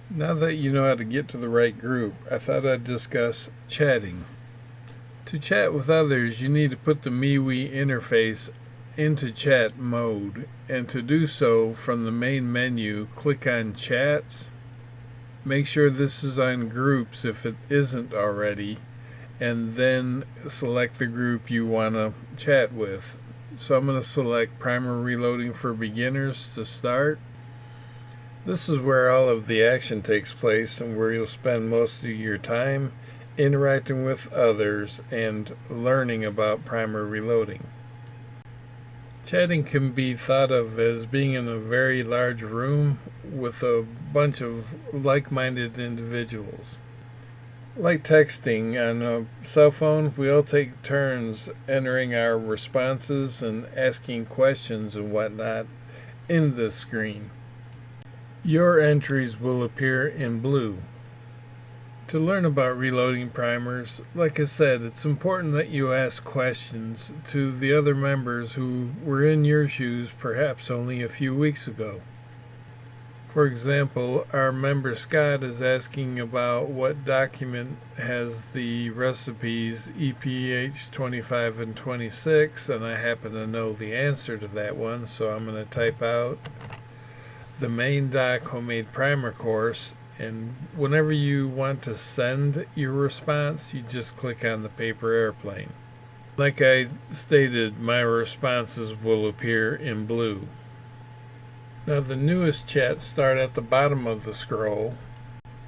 Now that you know how to get to the right group, I thought I'd discuss chatting. To chat with others, you need to put the MeWe interface into chat mode, and to do so, from the main menu, click on Chats. Make sure this is on Groups if it isn't already, and then select the group you want to chat with. So I'm going to select Primer Reloading for Beginners to start. This is where all of the action takes place and where you'll spend most of your time interacting with others and learning about primer reloading. Chatting can be thought of as being in a very large room with a bunch of like-minded individuals. Like texting on a cell phone, we all take turns entering our responses and asking questions and whatnot in the screen. Your entries will appear in blue. To learn about reloading primers, like I said, it's important that you ask questions to the other members who were in your shoes perhaps only a few weeks ago. For example, our member Scott is asking about what document has the recipes EPH 25 and 26, and I happen to know the answer to that one, so I'm going to type out the main doc homemade primer course, and whenever you want to send your response, you just click on the paper airplane. Like I stated, my responses will appear in blue. Now the newest chats start at the bottom of the scroll,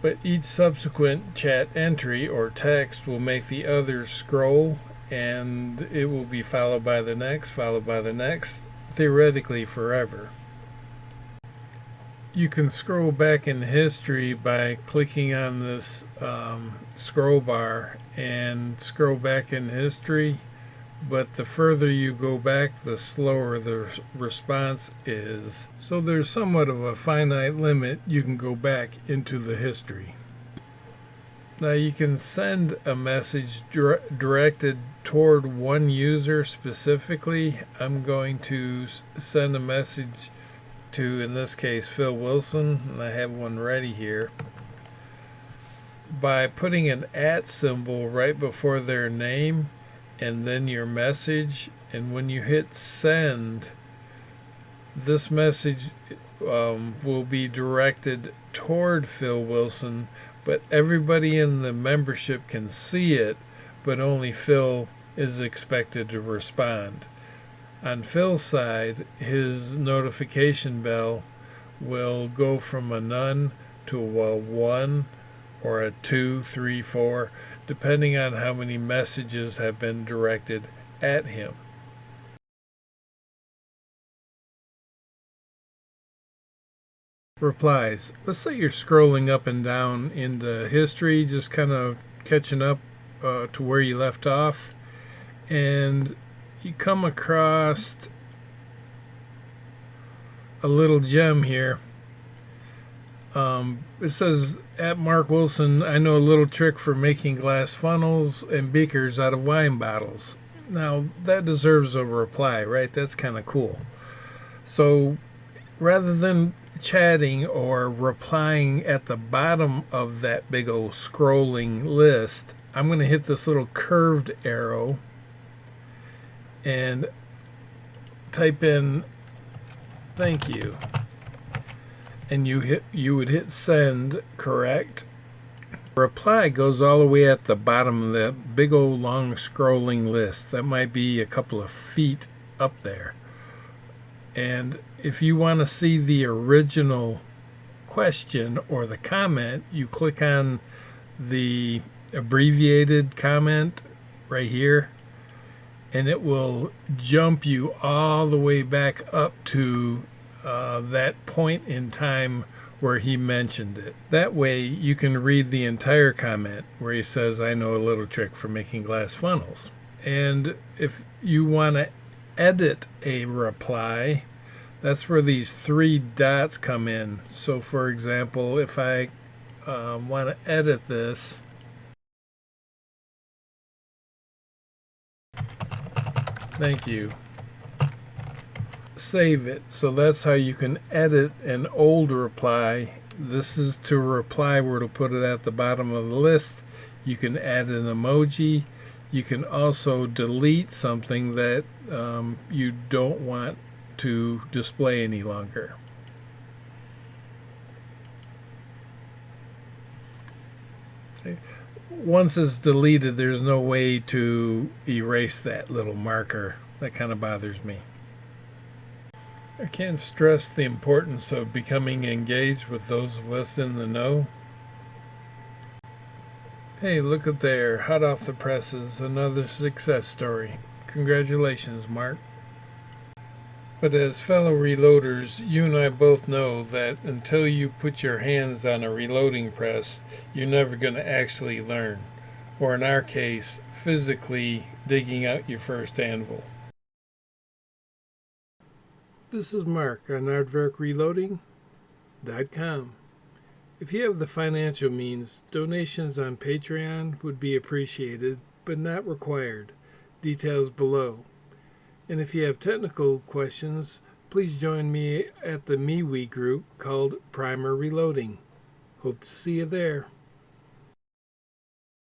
but each subsequent chat entry or text will make the others scroll, and it will be followed by the next, theoretically forever. You can scroll back in history by clicking on this scroll bar and scroll back in history, but the further you go back, the slower the response is. So there's somewhat of a finite limit you can go back into the history. Now you can send a message directed toward one user specifically. I'm going to send a message to, in this case, Phil Wilson, and I have one ready here, by putting an @ symbol right before their name and then your message, and when you hit send, this message will be directed toward Phil Wilson, but everybody in the membership can see it, but only Phil is expected to respond. On Phil's side, his notification bell will go from a none to a 1 or a 2, 3, 4, depending on how many messages have been directed at him. Replies. Let's say you're scrolling up and down in the history, just kind of catching up to where you left off, and you come across a little gem here. It says, at Mark Wilson, I know a little trick for making glass funnels and beakers out of wine bottles. Now, that deserves a reply, right? That's kind of cool. So, rather than chatting or replying at the bottom of that big old scrolling list, I'm going to hit this little curved arrow and type in thank you, and you would hit send, correct? Reply goes all the way at the bottom of that big old long scrolling list. That might be a couple of feet up there. And if you want to see the original question or the comment, you click on the abbreviated comment right here, and it will jump you all the way back up to that point in time where he mentioned it. That way you can read the entire comment where he says, I know a little trick for making glass funnels. And if you want to edit a reply, that's where these 3 dots come in. So for example, if I want to edit this, thank you, save it. So that's how you can edit an old reply This is to reply where it'll put it at the bottom of the list. You can add an emoji. You can also delete something that you don't want to display any longer. Okay. Once it's deleted, there's no way to erase that little marker. That kind of bothers me. I can't stress the importance of becoming engaged with those of us in the know. Hey, look at there, hot off the presses, another success story. Congratulations, Mark. But as fellow reloaders, you and I both know that until you put your hands on a reloading press, you're never going to actually learn. Or in our case, physically digging out your first anvil. This is Mark on aardvarkreloading.com. If you have the financial means, donations on Patreon would be appreciated, but not required. Details below. And if you have technical questions, please join me at the MeWe group called Primer Reloading. Hope to see you there.